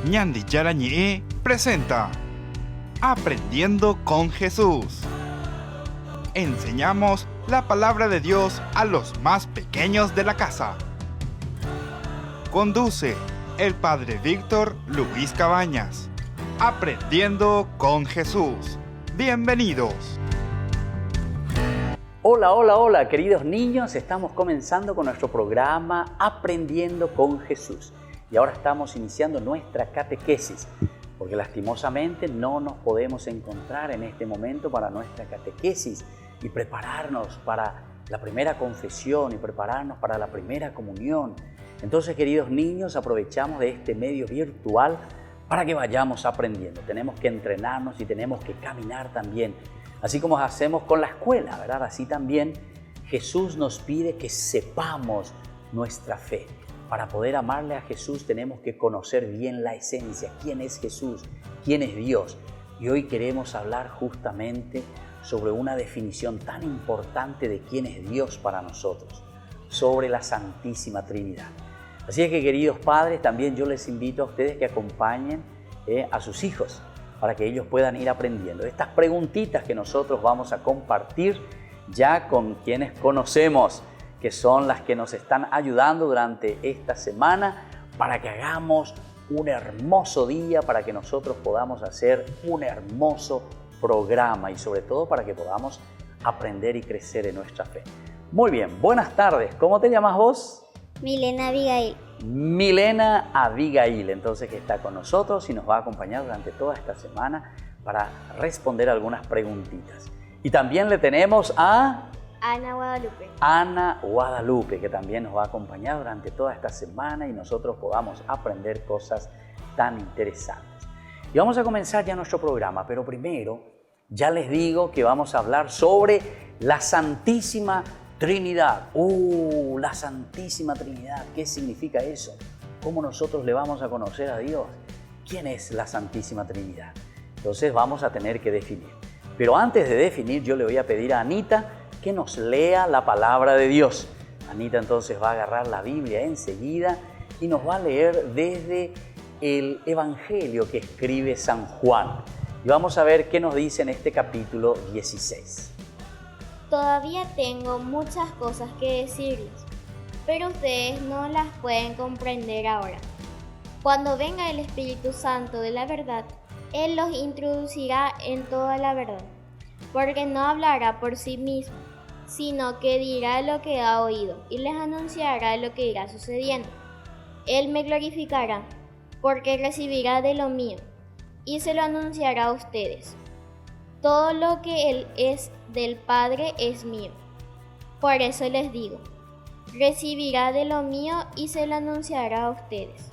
Ñandi Yarañe presenta Aprendiendo con Jesús. Enseñamos la palabra de Dios a los más pequeños de la casa. Conduce el Padre Víctor Luis Cabañas. Aprendiendo con Jesús. Bienvenidos. Hola, queridos niños. Estamos comenzando con nuestro programa Aprendiendo con Jesús. Y ahora estamos iniciando nuestra catequesis, porque lastimosamente no nos podemos encontrar en este momento para nuestra catequesis y prepararnos para la primera confesión y prepararnos para la primera comunión. Entonces, queridos niños, aprovechamos de este medio virtual para que vayamos aprendiendo. Tenemos que entrenarnos y tenemos que caminar también, así como hacemos con la escuela, ¿verdad? Así también Jesús nos pide que sepamos nuestra fe. Para poder amarle a Jesús tenemos que conocer bien la esencia, quién es Jesús, quién es Dios. Y hoy queremos hablar justamente sobre una definición tan importante de quién es Dios para nosotros, sobre la Santísima Trinidad. Así es que, queridos padres, también yo les invito a ustedes que acompañen a sus hijos para que ellos puedan ir aprendiendo. Estas preguntitas que nosotros vamos a compartir ya con quienes conocemos, que son las que nos están ayudando durante esta semana para que hagamos un hermoso día, para que nosotros podamos hacer un hermoso programa y sobre todo para que podamos aprender y crecer en nuestra fe. Muy bien, buenas tardes. ¿Cómo te llamas vos? Milena Abigail. Milena Abigail, entonces, que está con nosotros y nos va a acompañar durante toda esta semana para responder algunas preguntitas. Y también le tenemos a Ana Guadalupe. Ana Guadalupe, que también nos va a acompañar durante toda esta semana y nosotros podamos aprender cosas tan interesantes. Y vamos a comenzar ya nuestro programa, pero primero ya les digo que vamos a hablar sobre la Santísima Trinidad. La Santísima Trinidad, ¿qué significa eso? ¿Cómo nosotros le vamos a conocer a Dios? ¿Quién es la Santísima Trinidad? Entonces vamos a tener que definir. Pero antes de definir, yo le voy a pedir a Anita que nos lea la palabra de Dios. Anita entonces va a agarrar la Biblia enseguida y nos va a leer desde el Evangelio que escribe San Juan. Y vamos a ver qué nos dice en este capítulo 16. Todavía tengo muchas cosas que decirles, pero ustedes no las pueden comprender ahora. Cuando venga el Espíritu Santo de la verdad, Él los introducirá en toda la verdad, porque no hablará por sí mismo, sino que dirá lo que ha oído y les anunciará lo que irá sucediendo. Él me glorificará, porque recibirá de lo mío y se lo anunciará a ustedes. Todo lo que Él es del Padre es mío. Por eso les digo, recibirá de lo mío y se lo anunciará a ustedes.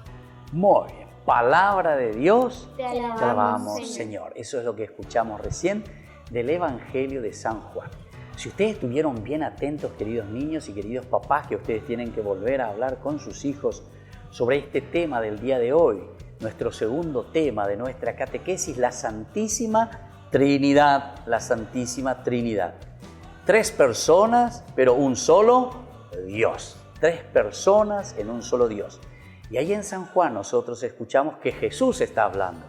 Muy bien, palabra de Dios, Te te alabamos, Señor. Eso es lo que escuchamos recién del Evangelio de San Juan. Si ustedes estuvieron bien atentos, queridos niños y queridos papás, que ustedes tienen que volver a hablar con sus hijos sobre este tema del día de hoy, nuestro segundo tema de nuestra catequesis, la Santísima Trinidad, la Santísima Trinidad. 3 personas, pero un solo Dios. 3 personas en un solo Dios. Y ahí en San Juan nosotros escuchamos que Jesús está hablando.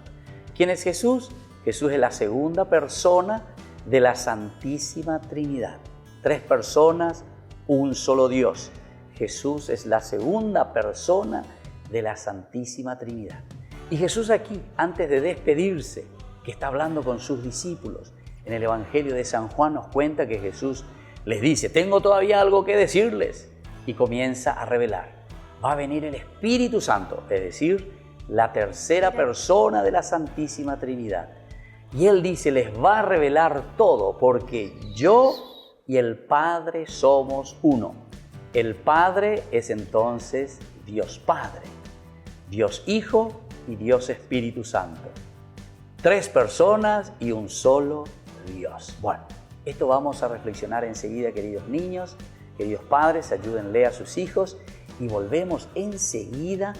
¿Quién es Jesús? Jesús es la segunda persona de la Santísima Trinidad. 3 personas, un solo Dios. Jesús es la segunda persona de la Santísima Trinidad. Y Jesús aquí, antes de despedirse, que está hablando con sus discípulos, en el Evangelio de San Juan nos cuenta que Jesús les dice: tengo todavía algo que decirles, y comienza a revelar. Va a venir el Espíritu Santo, es decir, la tercera persona de la Santísima Trinidad. Y Él dice, les va a revelar todo, porque yo y el Padre somos uno. El Padre es entonces Dios Padre, Dios Hijo y Dios Espíritu Santo. 3 personas y un solo Dios. Bueno, esto vamos a reflexionar enseguida, queridos niños, queridos padres, ayúdenle a sus hijos y volvemos enseguida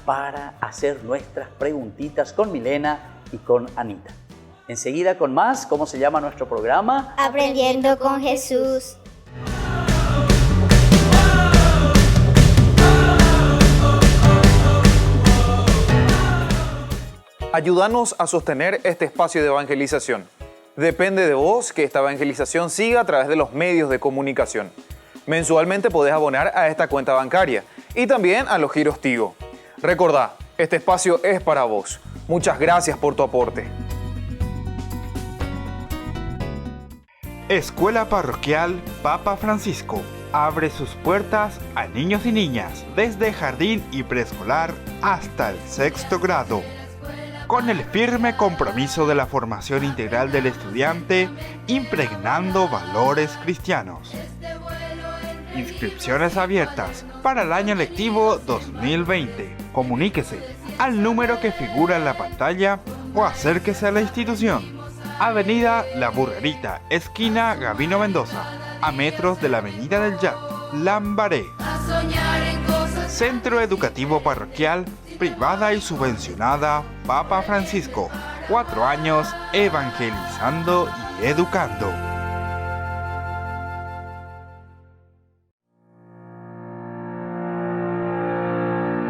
para hacer nuestras preguntitas con Milena y con Anita. Enseguida con más. ¿Cómo se llama nuestro programa? Aprendiendo con Jesús. Ayúdanos a sostener este espacio de evangelización. Depende de vos que esta evangelización siga a través de los medios de comunicación. Mensualmente podés abonar a esta cuenta bancaria y también a los giros Tigo. Recordá, este espacio es para vos. Muchas gracias por tu aporte. Escuela Parroquial Papa Francisco abre sus puertas a niños y niñas desde jardín y preescolar hasta el 6º grado, con el firme compromiso de la formación integral del estudiante, impregnando valores cristianos. Inscripciones abiertas para el año lectivo 2020. Comuníquese al número que figura en la pantalla o acérquese a la institución. Avenida La Burrerita, esquina Gabino Mendoza, a metros de la Avenida del Yat, Lambaré. Centro Educativo Parroquial, privada y subvencionada Papa Francisco. 4 años evangelizando y educando.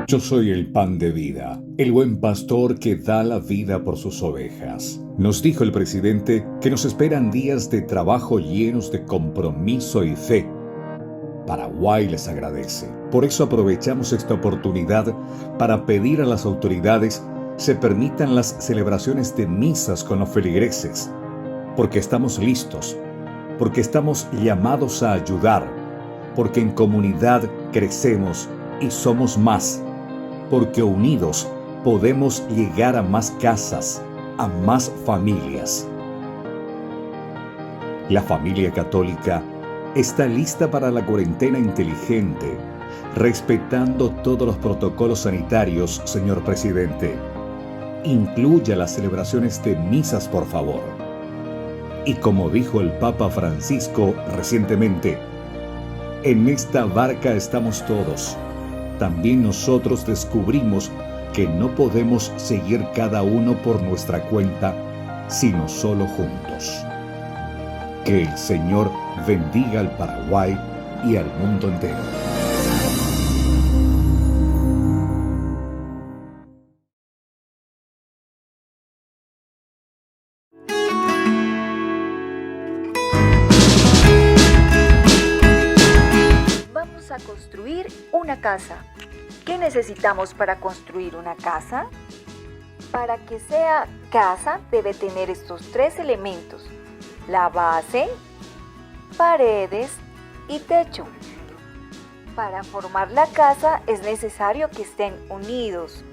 Yo soy el pan de vida, el buen pastor que da la vida por sus ovejas. Nos dijo el presidente que nos esperan días de trabajo llenos de compromiso y fe. Paraguay les agradece. Por eso aprovechamos esta oportunidad para pedir a las autoridades se permitan las celebraciones de misas con los feligreses, porque estamos listos, porque estamos llamados a ayudar, porque en comunidad crecemos y somos más, porque unidos podemos llegar a más casas, a más familias. La familia católica está lista para la cuarentena inteligente, respetando todos los protocolos sanitarios, señor presidente. Incluya las celebraciones de misas, por favor. Y como dijo el Papa Francisco recientemente, en esta barca estamos todos. También nosotros descubrimos que no podemos seguir cada uno por nuestra cuenta, sino solo juntos. Que el Señor bendiga al Paraguay y al mundo entero. Vamos a construir una casa. ¿Qué necesitamos para construir una casa? Para que sea casa debe tener estos 3 elementos: la base, paredes y techo. Para formar la casa es necesario que estén unidos.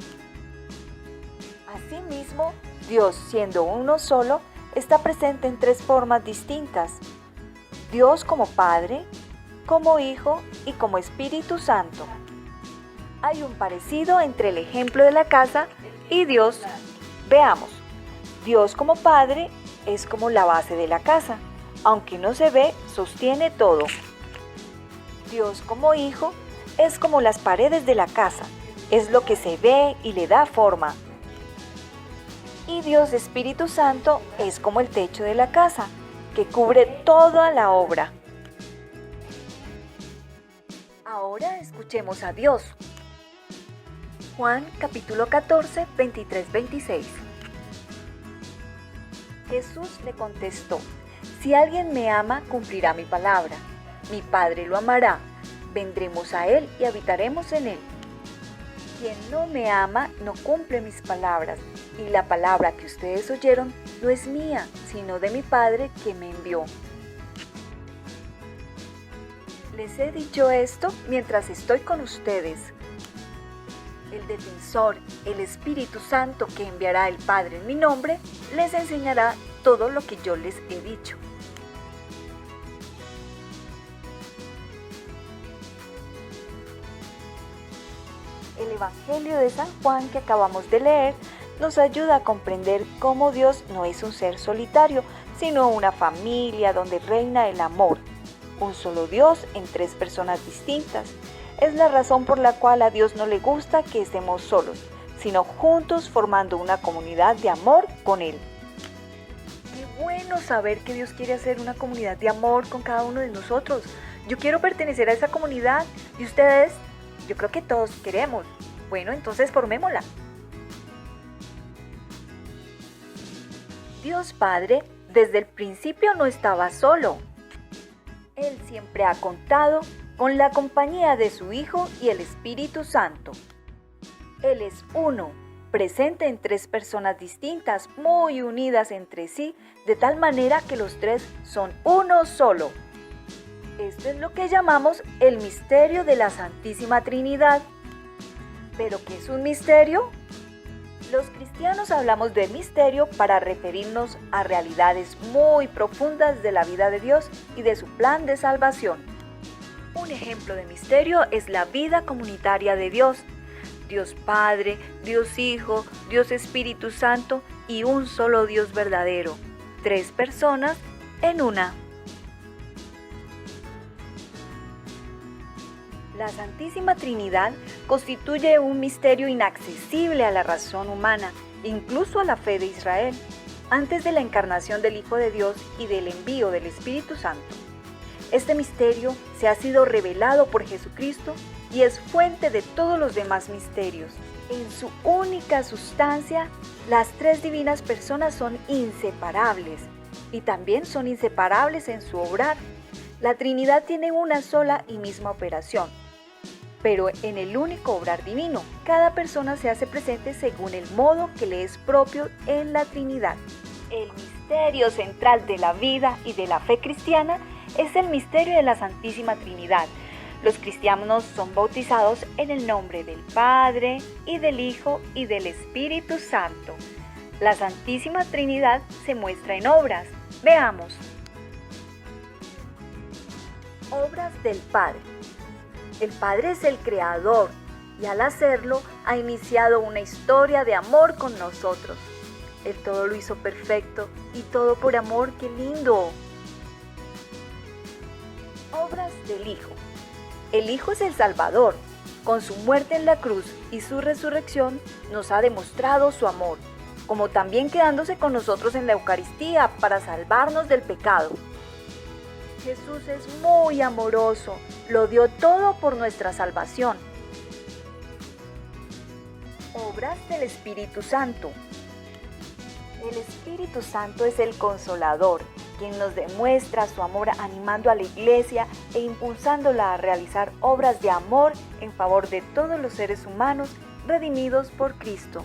Asimismo, Dios, siendo uno solo, está presente en 3 formas distintas: Dios como Padre, como Hijo y como Espíritu Santo. Hay un parecido entre el ejemplo de la casa y Dios. Veamos, Dios como Padre es como la base de la casa, aunque no se ve, sostiene todo. Dios como Hijo es como las paredes de la casa, es lo que se ve y le da forma. Y Dios Espíritu Santo es como el techo de la casa, que cubre toda la obra. Ahora escuchemos a Dios. Juan capítulo 14, 23-26. Jesús le contestó: si alguien me ama, cumplirá mi palabra. Mi Padre lo amará, vendremos a él y habitaremos en él. Quien no me ama no cumple mis palabras, y la palabra que ustedes oyeron no es mía, sino de mi Padre que me envió. Les he dicho esto mientras estoy con ustedes. El defensor, el Espíritu Santo que enviará el Padre en mi nombre, les enseñará todo lo que yo les he dicho. El Evangelio de San Juan que acabamos de leer nos ayuda a comprender cómo Dios no es un ser solitario, sino una familia donde reina el amor. Un solo Dios en 3 personas distintas. Es la razón por la cual a Dios no le gusta que estemos solos, sino juntos formando una comunidad de amor con Él. Qué bueno saber que Dios quiere hacer una comunidad de amor con cada uno de nosotros. Yo quiero pertenecer a esa comunidad y ustedes, yo creo que todos queremos. Bueno, entonces formémosla. Dios Padre desde el principio no estaba solo. Él siempre ha contado con la compañía de su Hijo y el Espíritu Santo. Él es uno, presente en tres personas distintas, muy unidas entre sí, de tal manera que los tres son uno solo. Esto es lo que llamamos el misterio de la Santísima Trinidad. ¿Pero qué es un misterio? Los cristianos hablamos de misterio para referirnos a realidades muy profundas de la vida de Dios y de su plan de salvación. Un ejemplo de misterio es la vida comunitaria de Dios. Dios Padre, Dios Hijo, Dios Espíritu Santo y un solo Dios verdadero. Tres personas en una. La Santísima Trinidad constituye un misterio inaccesible a la razón humana, incluso a la fe de Israel, antes de la encarnación del Hijo de Dios y del envío del Espíritu Santo. Este misterio se ha sido revelado por Jesucristo y es fuente de todos los demás misterios. En su única sustancia, las tres divinas personas son inseparables y también son inseparables en su obrar. La Trinidad tiene una sola y misma operación, pero en el único obrar divino, cada persona se hace presente según el modo que le es propio en la Trinidad. El misterio central de la vida y de la fe cristiana es el misterio de la Santísima Trinidad. Los cristianos son bautizados en el nombre del Padre, y del Hijo, y del Espíritu Santo. La Santísima Trinidad se muestra en obras. Veamos. Obras del Padre. El Padre es el Creador y al hacerlo ha iniciado una historia de amor con nosotros. Él todo lo hizo perfecto y todo por amor. ¡Qué lindo! Obras del Hijo. El Hijo es el Salvador. Con su muerte en la cruz y su resurrección nos ha demostrado su amor, como también quedándose con nosotros en la Eucaristía para salvarnos del pecado. Jesús es muy amoroso, lo dio todo por nuestra salvación. Obras del Espíritu Santo. El Espíritu Santo es el Consolador, quien nos demuestra su amor animando a la Iglesia e impulsándola a realizar obras de amor en favor de todos los seres humanos redimidos por Cristo.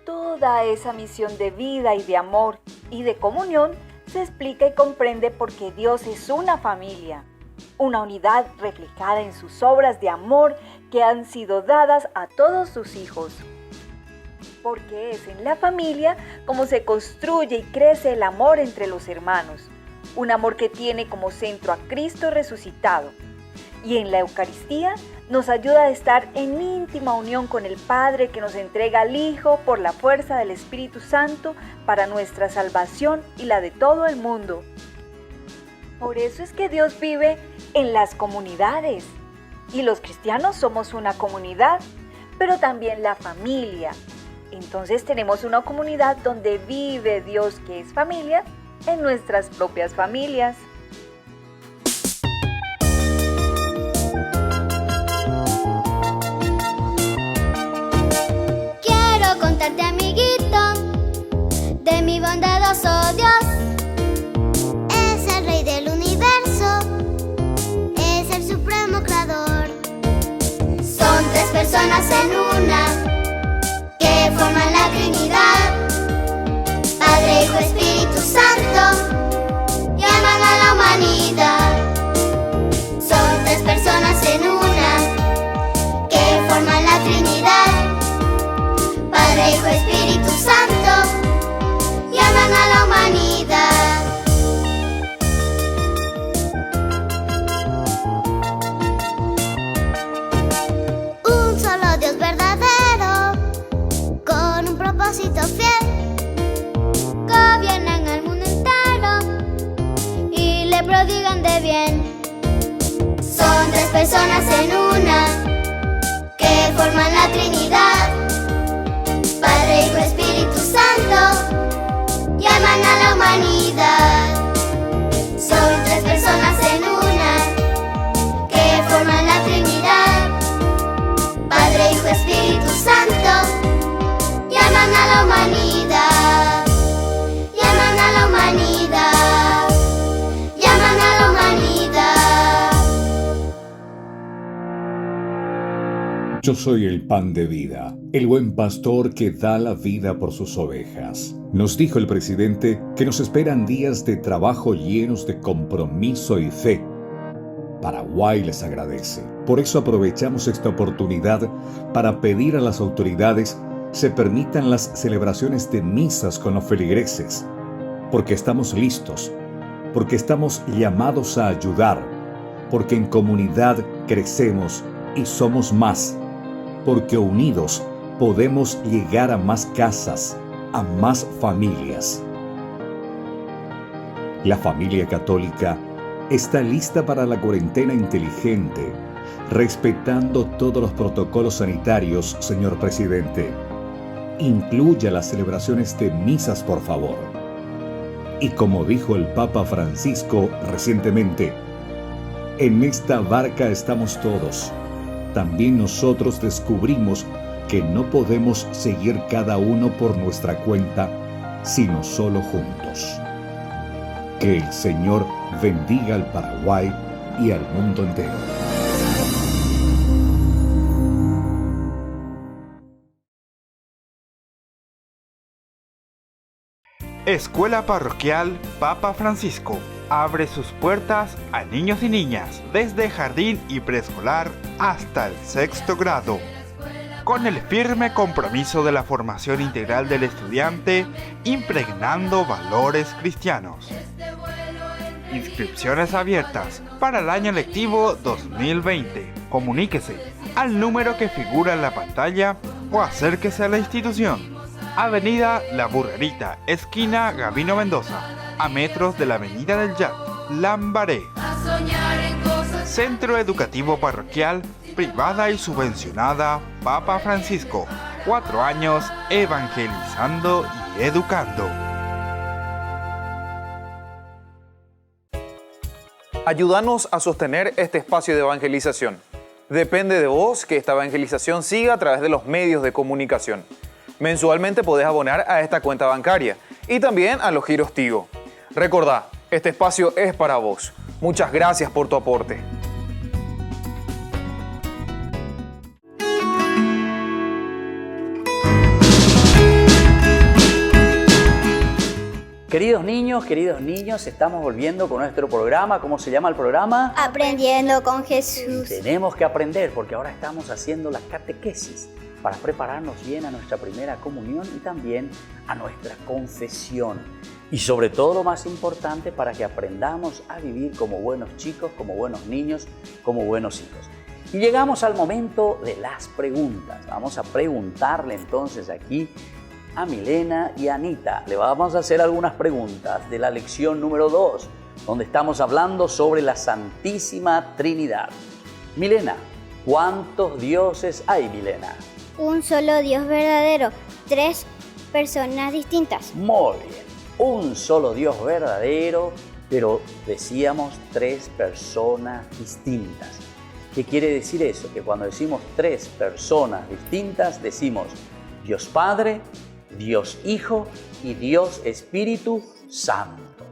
Toda esa misión de vida y de amor y de comunión se explica y comprende porque Dios es una familia, una unidad reflejada en sus obras de amor que han sido dadas a todos sus hijos. Porque es en la familia como se construye y crece el amor entre los hermanos, un amor que tiene como centro a Cristo resucitado. Y en la Eucaristía nos ayuda a estar en íntima unión con el Padre que nos entrega al Hijo por la fuerza del Espíritu Santo para nuestra salvación y la de todo el mundo. Por eso es que Dios vive en las comunidades. Y los cristianos somos una comunidad, pero también la familia. Entonces tenemos una comunidad donde vive Dios, que es familia, en nuestras propias familias. Quiero contarte, amiguito, de mi bondadoso Dios. Es el Rey del universo, es el supremo creador. Son tres personas en una, que forman la Trinidad, Padre, Hijo, Espíritu Santo, y aman a la humanidad. Son tres personas en una, que forman la Trinidad, Padre, Hijo, Espíritu Santo, y aman a la humanidad. Un solo Dios verdadero, con un propósito fiel, gobiernan el mundo entero y le prodigan de bien. Son tres personas en una, que forman la Trinidad, Padre, Hijo, Espíritu Santo. Yo soy el pan de vida, el buen pastor que da la vida por sus ovejas. Nos dijo el presidente que nos esperan días de trabajo llenos de compromiso y fe. Paraguay les agradece. Por eso aprovechamos esta oportunidad para pedir a las autoridades se permitan las celebraciones de misas con los feligreses, porque estamos listos, porque estamos llamados a ayudar, porque en comunidad crecemos y somos más, porque unidos podemos llegar a más casas, a más familias. La familia católica está lista para la cuarentena inteligente, respetando todos los protocolos sanitarios, señor presidente. Incluya las celebraciones de misas, por favor. Y como dijo el Papa Francisco recientemente, en esta barca estamos todos. También nosotros descubrimos que no podemos seguir cada uno por nuestra cuenta, sino solo juntos. Que el Señor bendiga al Paraguay y al mundo entero. Escuela Parroquial Papa Francisco abre sus puertas a niños y niñas desde jardín y preescolar hasta el 6º grado, con el firme compromiso de la formación integral del estudiante, impregnando valores cristianos. Inscripciones abiertas para el año lectivo 2020. Comuníquese al número que figura en la pantalla o acérquese a la institución. Avenida La Burrerita, esquina Gabino Mendoza, a metros de la Avenida del Yat, Lambaré. Centro Educativo Parroquial, privada y subvencionada Papa Francisco. 4 años evangelizando y educando. Ayúdanos a sostener este espacio de evangelización. Depende de vos que esta evangelización siga a través de los medios de comunicación. Mensualmente podés abonar a esta cuenta bancaria y también a los giros Tigo. Recordá, este espacio es para vos. Muchas gracias por tu aporte. Queridos niños, estamos volviendo con nuestro programa. ¿Cómo se llama el programa? Aprendiendo con Jesús. Tenemos que aprender porque ahora estamos haciendo la catequesis para prepararnos bien a nuestra primera comunión y también a nuestra confesión. Y sobre todo lo más importante, para que aprendamos a vivir como buenos chicos, como buenos niños, como buenos hijos. Y llegamos al momento de las preguntas. Vamos a preguntarle entonces aquí a Milena y a Anita. Le vamos a hacer algunas preguntas de la lección número 2, donde estamos hablando sobre la Santísima Trinidad. Milena, ¿cuántos dioses hay, Milena? Un solo Dios verdadero, 3 personas distintas. Muy bien, un solo Dios verdadero, pero decíamos 3 personas distintas. ¿Qué quiere decir eso? Que cuando decimos 3 personas distintas, decimos Dios Padre, Dios Hijo y Dios Espíritu Santo.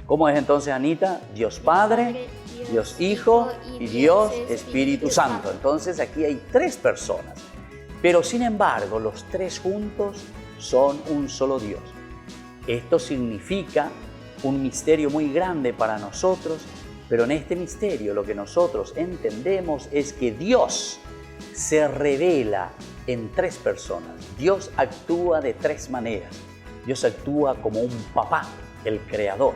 ¿Cómo es entonces, Anita? Dios Padre, Dios Hijo y Dios Espíritu Santo. Entonces aquí hay 3 personas, pero sin embargo los 3 juntos son un solo Dios. Esto significa un misterio muy grande para nosotros, pero en este misterio lo que nosotros entendemos es que Dios se revela en 3 personas. Dios actúa de 3 maneras. Dios actúa como un papá, el creador.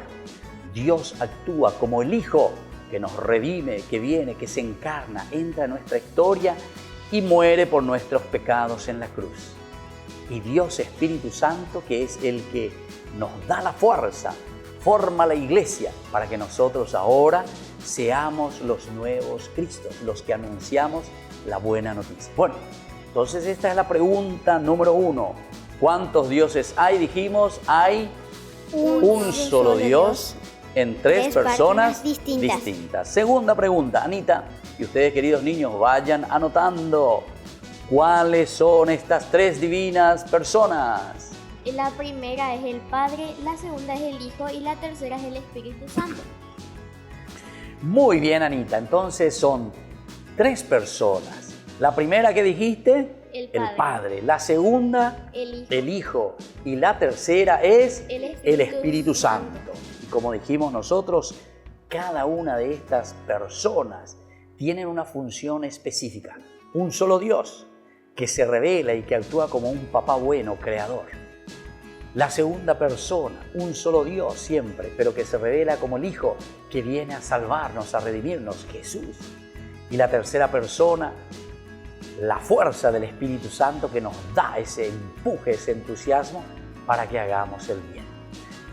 Dios actúa como el Hijo, que nos redime, que viene, que se encarna, entra en nuestra historia y muere por nuestros pecados en la cruz. Y Dios Espíritu Santo, que es el que nos da la fuerza, forma la iglesia para que nosotros ahora seamos los nuevos Cristos, los que anunciamos la buena noticia. Bueno, entonces esta es la pregunta número 1. ¿Cuántos dioses hay? Dijimos, hay un solo Dios en 3 personas distintas. Segunda pregunta, Anita, y ustedes, queridos niños, vayan anotando. ¿Cuáles son estas 3 divinas personas? La primera es el Padre, la segunda es el Hijo y la tercera es el Espíritu Santo. Muy bien, Anita. Entonces son 3 personas La primera que dijiste, El Padre. La segunda, El Hijo. Y la tercera es El Espíritu Santo. Y como dijimos nosotros, cada una de estas personas tienen una función específica. Un solo Dios que se revela y que actúa como un papá bueno, creador. La segunda persona, un solo Dios siempre, pero que se revela como el Hijo que viene a salvarnos, a redimirnos, Jesús. Y la tercera persona, la fuerza del Espíritu Santo que nos da ese empuje, ese entusiasmo para que hagamos el bien.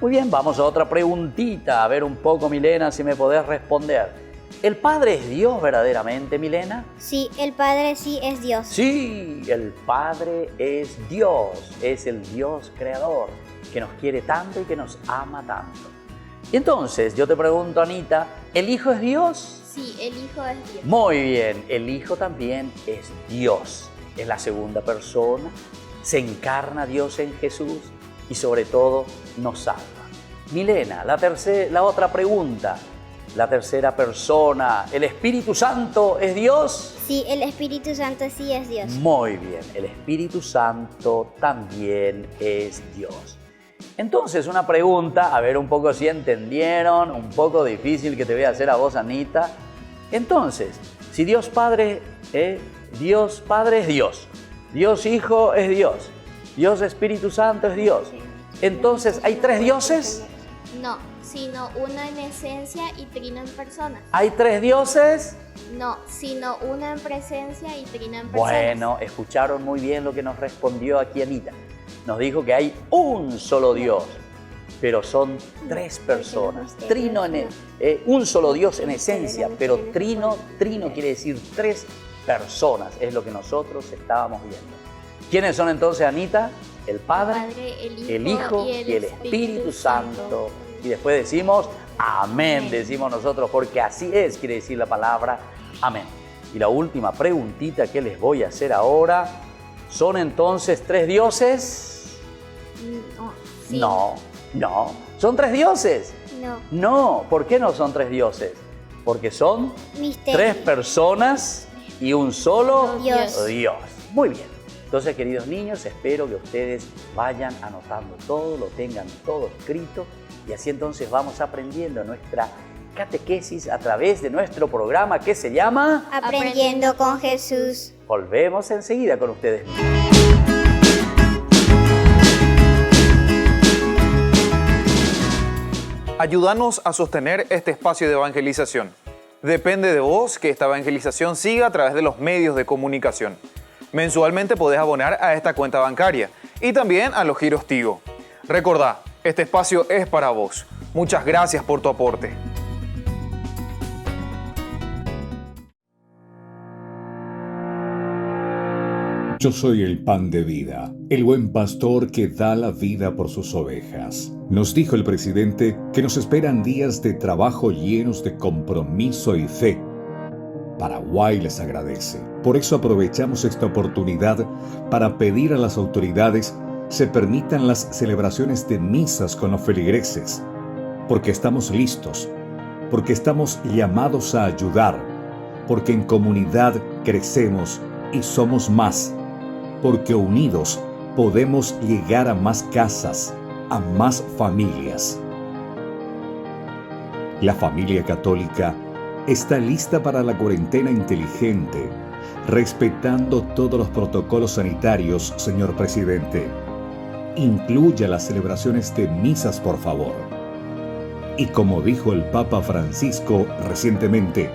Muy bien, vamos a otra preguntita. A ver un poco, Milena, si me podés responder. ¿El Padre es Dios verdaderamente, Milena? Sí, el Padre sí es Dios. Sí, el Padre es Dios, es el Dios creador, que nos quiere tanto y que nos ama tanto. Y entonces, yo te pregunto, Anita, ¿el Hijo es Dios? Sí, el Hijo es Dios. Muy bien, el Hijo también es Dios, es la segunda persona, se encarna Dios en Jesús y sobre todo nos salva. Milena, la otra pregunta. La tercera persona, ¿el Espíritu Santo es Dios? Sí, el Espíritu Santo sí es Dios. Muy bien, el Espíritu Santo también es Dios. Entonces, una pregunta, a ver un poco si entendieron, un poco difícil que te voy a hacer a vos, Anita. Entonces, si Dios Padre es Dios, Dios Hijo es Dios, Dios Espíritu Santo es Dios. Entonces, ¿hay tres dioses? No, sino uno en esencia y trino en personas. ¿Hay tres dioses? No, sino uno en presencia y trino en personas. Bueno, escucharon muy bien lo que nos respondió aquí Anita. Nos dijo que hay un solo Dios, pero son tres personas. Trino un solo Dios en esencia, pero trino quiere decir tres personas. Es lo que nosotros estábamos viendo. ¿Quiénes son entonces, Anita? El Padre, el Hijo y el Espíritu Santo. Y después decimos amén, decimos nosotros, porque así es, quiere decir la palabra amén. Y la última preguntita que les voy a hacer ahora, ¿son entonces tres dioses? No, sí. No. ¿Son tres dioses? No. No, ¿por qué no son tres dioses? Porque son Misterio. tres personas y un solo Dios. Muy bien. Entonces, queridos niños, espero que ustedes vayan anotando todo, lo tengan todo escrito y así entonces vamos aprendiendo nuestra catequesis a través de nuestro programa que se llama Aprendiendo con Jesús. Volvemos enseguida con ustedes. Ayúdanos a sostener este espacio de evangelización. Depende de vos que esta evangelización siga a través de los medios de comunicación. Mensualmente podés abonar a esta cuenta bancaria y también a los giros Tigo. Recordá, este espacio es para vos. Muchas gracias por tu aporte. Yo soy el pan de vida, el buen pastor que da la vida por sus ovejas. Nos dijo el presidente que nos esperan días de trabajo llenos de compromiso y fe. Paraguay les agradece. Por eso aprovechamos esta oportunidad para pedir a las autoridades se permitan las celebraciones de misas con los feligreses, porque estamos listos, porque estamos llamados a ayudar, porque en comunidad crecemos y somos más, porque unidos podemos llegar a más casas, a más familias. La familia católica está lista para la cuarentena inteligente, respetando todos los protocolos sanitarios, señor presidente. Incluya las celebraciones de misas, por favor. Y como dijo el Papa Francisco recientemente,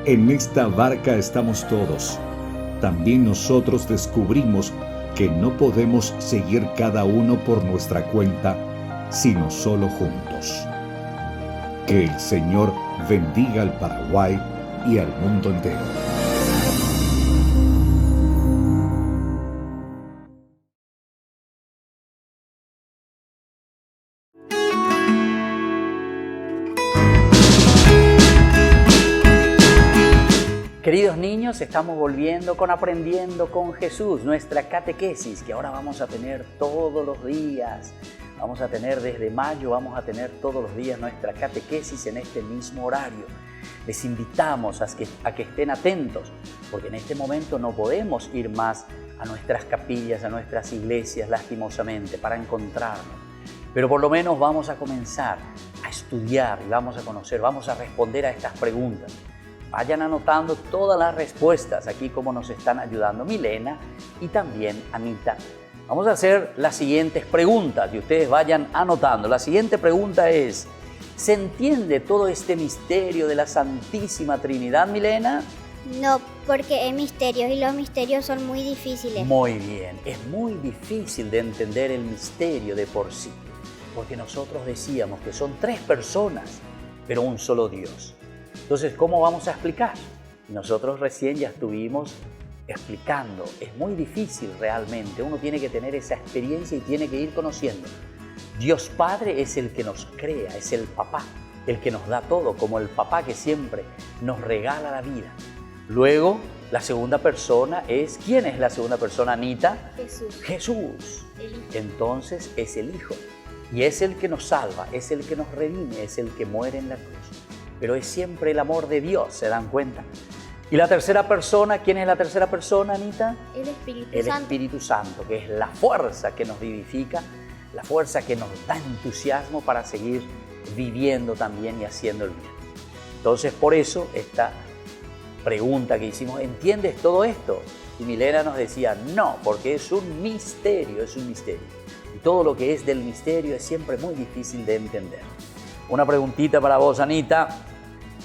en esta barca estamos todos. También nosotros descubrimos que no podemos seguir cada uno por nuestra cuenta, sino solo juntos. Que el Señor bendiga al Paraguay y al mundo entero. Queridos niños, estamos volviendo con Aprendiendo con Jesús, nuestra catequesis, que ahora vamos a tener todos los días. Vamos a tener desde mayo, vamos a tener todos los días nuestra catequesis en este mismo horario. Les invitamos a que estén atentos, porque en este momento no podemos ir más a nuestras capillas, a nuestras iglesias, lastimosamente, para encontrarnos. Pero por lo menos vamos a comenzar a estudiar y vamos a conocer, vamos a responder a estas preguntas. Vayan anotando todas las respuestas aquí como nos están ayudando Milena y también Anita. Vamos a hacer las siguientes preguntas y ustedes vayan anotando. La siguiente pregunta es: ¿se entiende todo este misterio de la Santísima Trinidad, Milena? No, porque es misterio y los misterios son muy difíciles. Muy bien, es muy difícil de entender el misterio de por sí, porque nosotros decíamos que son 3 personas, pero un solo Dios. Entonces, ¿cómo vamos a explicar? Nosotros recién ya estuvimos explicando. Es muy difícil realmente. Uno tiene que tener esa experiencia y tiene que ir conociendo. Dios Padre es el que nos crea, es el papá, el que nos da todo, como el papá que siempre nos regala la vida. Luego, la segunda persona es... ¿Quién es la segunda persona, Anita? Jesús. Jesús. El Hijo. Entonces es el Hijo. Y es el que nos salva, es el que nos redime, es el que muere en la cruz. Pero es siempre el amor de Dios, ¿se dan cuenta? Y la tercera persona, ¿quién es la tercera persona, Anita? El Espíritu El Santo. Espíritu Santo, que es la fuerza que nos vivifica, la fuerza que nos da entusiasmo para seguir viviendo también y haciendo el bien. Entonces, por eso, esta pregunta que hicimos, ¿entiendes todo esto? Y Milena nos decía, no, porque es un misterio, es un misterio. Y todo lo que es del misterio es siempre muy difícil de entender. Una preguntita para vos, Anita.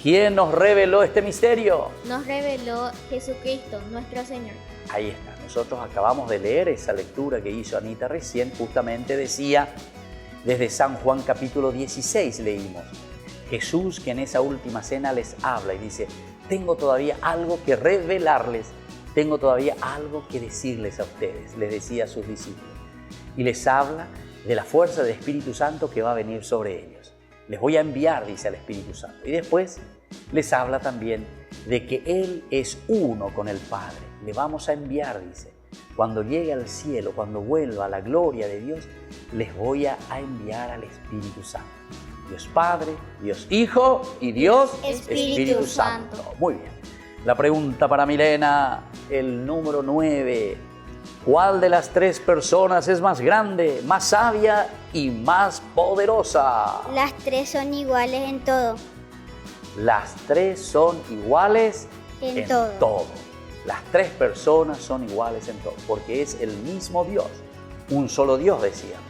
¿Quién nos reveló este misterio? Nos reveló Jesucristo, nuestro Señor. Ahí está. Nosotros acabamos de leer esa lectura que hizo Anita recién. Justamente decía, desde San Juan capítulo 16 leímos. Jesús, que en esa última cena les habla y dice, tengo todavía algo que revelarles, tengo todavía algo que decirles a ustedes, les decía a sus discípulos. Y les habla de la fuerza del Espíritu Santo que va a venir sobre ellos. Les voy a enviar, dice al Espíritu Santo. Y después les habla también de que Él es uno con el Padre. Le vamos a enviar, dice. Cuando llegue al cielo, cuando vuelva a la gloria de Dios, les voy a enviar al Espíritu Santo. Dios Padre, Dios Hijo y Dios Espíritu Santo. Santo. Muy bien. La pregunta para Milena, el número 9. ¿Cuál de las 3 personas es más grande, más sabia y más poderosa? Las 3 son iguales en todo. Las 3 son iguales En todo. todo. Las 3 personas son iguales en todo, porque es el mismo Dios, un solo Dios decíamos.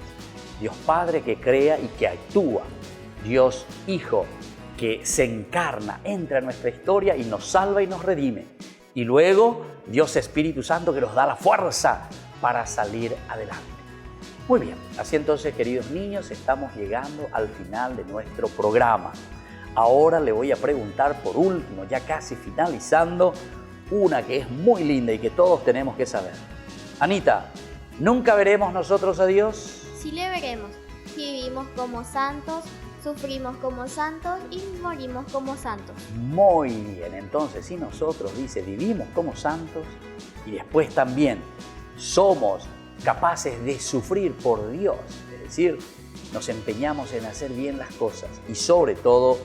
Dios Padre que crea y que actúa. Dios Hijo que se encarna, entra en nuestra historia y nos salva y nos redime. Y luego Dios Espíritu Santo que nos da la fuerza para salir adelante. Muy bien, así entonces, queridos niños, estamos llegando al final de nuestro programa. Ahora le voy a preguntar por último, ya casi finalizando, una que es muy linda y que todos tenemos que saber. Anita, ¿nunca veremos nosotros a Dios? Sí le veremos. Si vivimos como santos, sufrimos como santos y morimos como santos. Muy bien, entonces si nosotros, dice, vivimos como santos y después también somos capaces de sufrir por Dios, es decir, nos empeñamos en hacer bien las cosas y sobre todo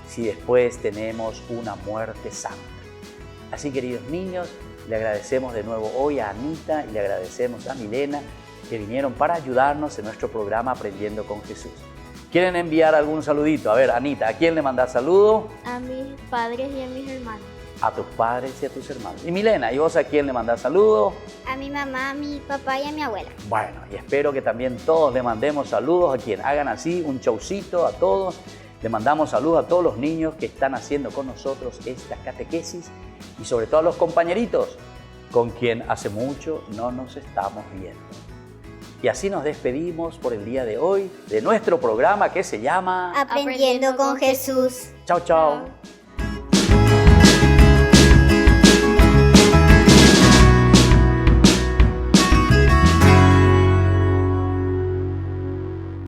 si después tenemos una muerte santa. Así, queridos niños, le agradecemos de nuevo hoy a Anita y le agradecemos a Milena que vinieron para ayudarnos en nuestro programa Aprendiendo con Jesús. ¿Quieren enviar algún saludito? A ver, Anita, ¿a quién le mandas saludo? A mis padres y a mis hermanos. A tus padres y a tus hermanos. Y Milena, ¿y vos a quién le mandás saludo? A mi mamá, a mi papá y a mi abuela. Bueno, y espero que también todos le mandemos saludos a quien hagan así, un showcito a todos. Le mandamos saludos a todos los niños que están haciendo con nosotros esta catequesis y sobre todo a los compañeritos con quien hace mucho no nos estamos viendo. Y así nos despedimos por el día de hoy de nuestro programa que se llama Aprendiendo con Jesús. Chao, chao. Chao.